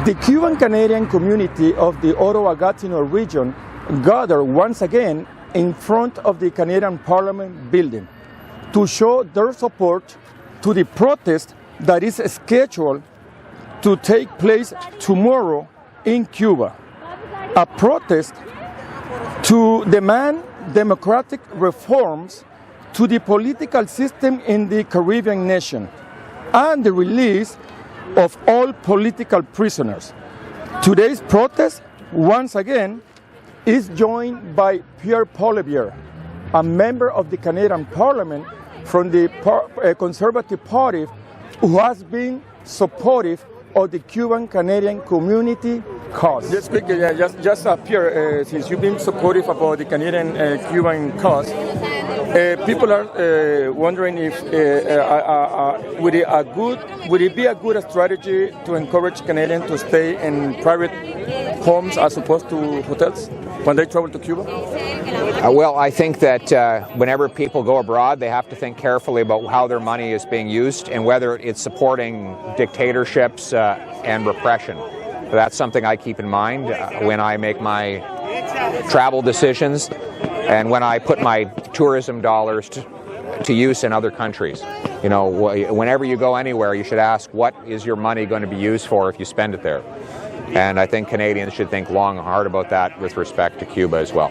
The Cuban-Canadian community of the Ottawa-Gatineau region gathered once again in front of the Canadian Parliament building to show their support to the protest that is scheduled to take place tomorrow in Cuba. A protest to demand democratic reforms to the political system in the Caribbean nation and the release of all political prisoners. Today's protest, once again, is joined by Pierre, a member of the Canadian Parliament from the Conservative Party, who has been supportive of the Cuban-Canadian community cause. Just quickly, just Pierre, since you've been supportive about the Canadian-Cuban cause, people are wondering if would it be a good strategy to encourage Canadians to stay in private homes as opposed to hotels when they travel to Cuba? Well, I think that whenever people go abroad, they have to think carefully about how their money is being used and whether it's supporting dictatorships and repression. That's something I keep in mind when I make my travel decisions and when I put my tourism dollars to use in other countries. You know, whenever you go anywhere, you should ask, what is your money going to be used for if you spend it there? And I think Canadians should think long and hard about that with respect to Cuba as well.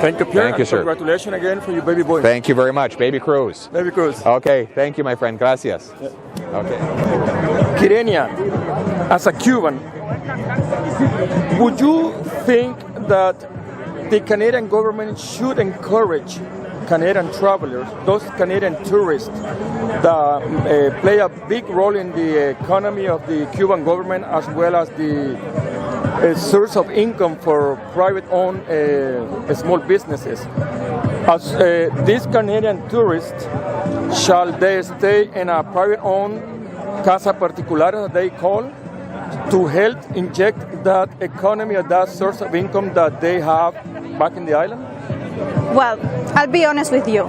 Thank you, Pierre. Thank you, sir. Congratulations again for your baby boy. Thank you very much. Baby Cruz. Baby Cruz. Okay. Thank you, my friend. Gracias. Yeah. Okay. Quienes, as a Cuban, would you think that the Canadian government should encourage Canadian travelers, those Canadian tourists that play a big role in the economy of the Cuban government, as well as the source of income for private-owned small businesses? As these Canadian tourists, shall they stay in a private-owned casa particular, they call, to help inject that economy or that source of income that they have back in the island? Well, I'll be honest with you.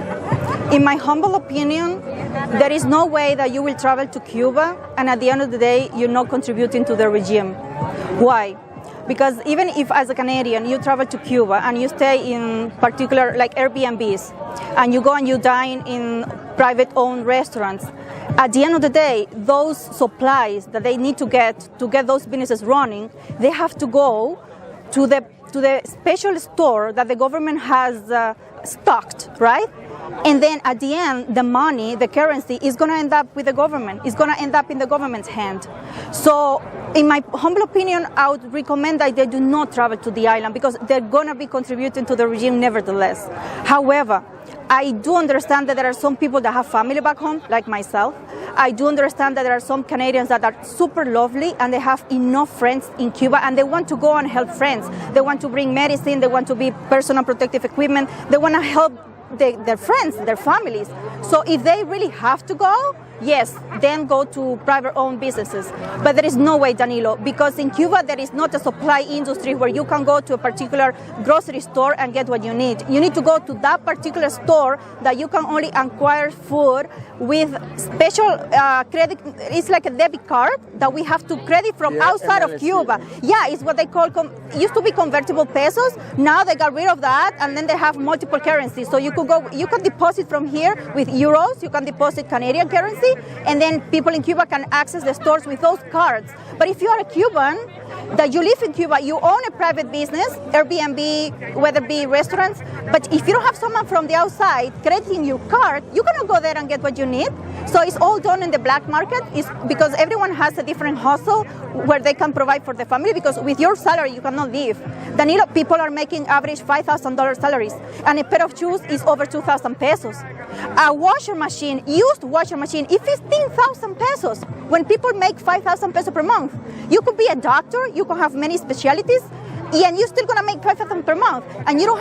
In my humble opinion, there is no way that you will travel to Cuba and at the end of the day, you're not contributing to the regime. Why? Because even if as a Canadian you travel to Cuba and you stay in particular like Airbnbs and you go and you dine in private-owned restaurants, at the end of the day, those supplies that they need to get those businesses running, they have to go to the special store that the government has stocked, right? And then at the end, the money, the currency, is going to end up with the government. It's going to end up in the government's hand. So, in my humble opinion, I would recommend that they do not travel to the island because they're going to be contributing to the regime nevertheless. However, I do understand that there are some people that have family back home, like myself. I do understand that there are some Canadians that are super lovely and they have enough friends in Cuba and they want to go and help friends. They want to bring medicine, they want to be personal protective equipment, they want to help their friends, their families. So if they really have to go, yes, then go to private-owned businesses. But there is no way, Danilo, because in Cuba there is not a supply industry where you can go to a particular grocery store and get what you need. You need to go to that particular store that you can only acquire food with special credit. It's like a debit card that we have to credit from outside of Cuba. Yeah, it's what they call, used to be convertible pesos. Now they got rid of that and then they have multiple currencies. So you can deposit from here with euros, you can deposit Canadian currency, and then people in Cuba can access the stores with those cards. But if you are a Cuban, that you live in Cuba, you own a private business, Airbnb, whether it be restaurants, but if you don't have someone from the outside crediting your card, you cannot go there and get what you need. So it's all done in the black market. It's because everyone has a different hustle where they can provide for the family, because with your salary you cannot live. Danilo, people are making average $5,000 salaries, and a pair of shoes is over 2,000 pesos. A washer machine, used washer machine, is 15,000 pesos. When people make 5,000 pesos per month, you could be a doctor, you can have many specialties, and you're still gonna make 5,000 per month, and you don't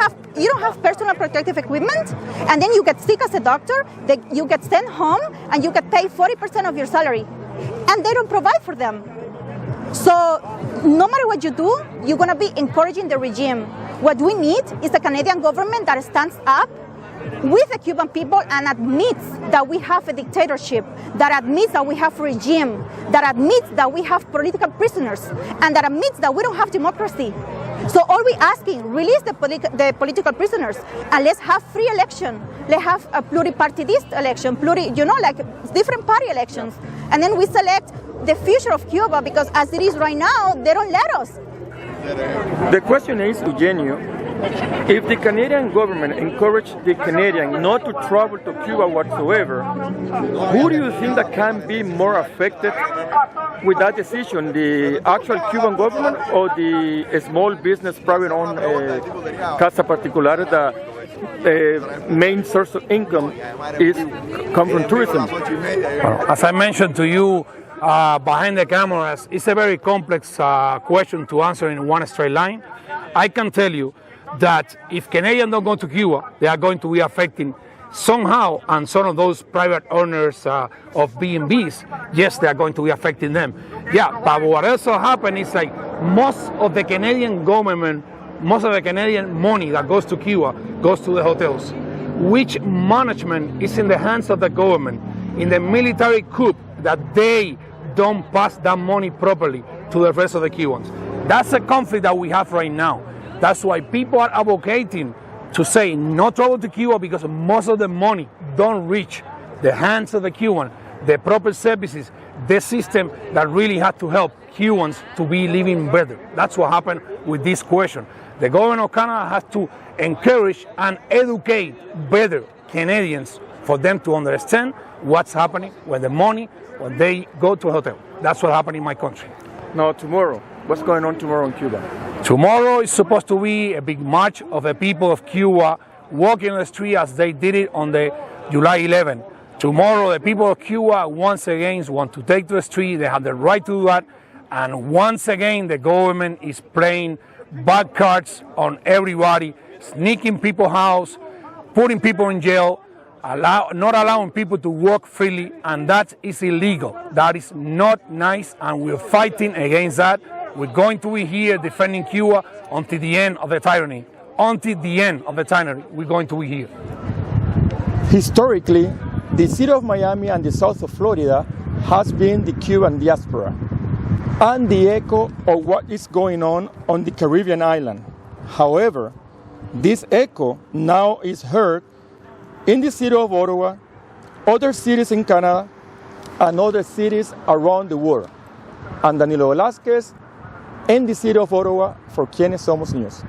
have personal protective equipment, and then you get sick as a doctor, you get sent home, and you get paid 40% of your salary, and they don't provide for them. So no matter what you do, you're gonna be encouraging the regime. What we need is a Canadian government that stands up with the Cuban people and admits that we have a dictatorship, that admits that we have a regime, that admits that we have political prisoners, and that admits that we don't have democracy. So all we're asking, release the political prisoners, and let's have free election. Let's have a pluripartidist election, like different party elections. And then we select the future of Cuba, because as it is right now, they don't let us. The question is, Eugenio, if the Canadian government encouraged the Canadian not to travel to Cuba whatsoever, who do you think that can be more affected with that decision, the actual Cuban government or the small business private-owned Casa Particular, the main source of income comes from tourism? Well, as I mentioned to you behind the cameras, it's a very complex question to answer in one straight line. I can tell you that if Canadians don't go to Cuba, they are going to be affecting somehow, and some of those private owners of B&Bs, yes, they are going to be affecting them. Yeah, but what also happened is like most of the Canadian government, most of the Canadian money that goes to Cuba goes to the hotels, which management is in the hands of the government, in the military coup, that they don't pass that money properly to the rest of the Cubans. That's a conflict that we have right now. That's why people are advocating to say no travel to Cuba, because most of the money don't reach the hands of the Cuban, the proper services, the system that really had to help Cubans to be living better. That's what happened with this question. The government of Canada has to encourage and educate better Canadians for them to understand what's happening with the money when they go to a hotel. That's what happened in my country. Now tomorrow, what's going on tomorrow in Cuba? Tomorrow is supposed to be a big march of the people of Cuba walking on the street as they did it on the July 11. Tomorrow, the people of Cuba once again want to take to the street. They have the right to do that. And once again, the government is playing bad cards on everybody, sneaking people's house, putting people in jail, not allowing people to walk freely, and that is illegal. That is not nice, and we're fighting against that. We're going to be here defending Cuba until the end of the tyranny. Until the end of the tyranny, we're going to be here. Historically, the city of Miami and the south of Florida has been the Cuban diaspora and the echo of what is going on the Caribbean island. However, this echo now is heard in the city of Ottawa, other cities in Canada, and other cities around the world. And Danilo Velázquez in the city of Ottawa for Quienes, Somos News.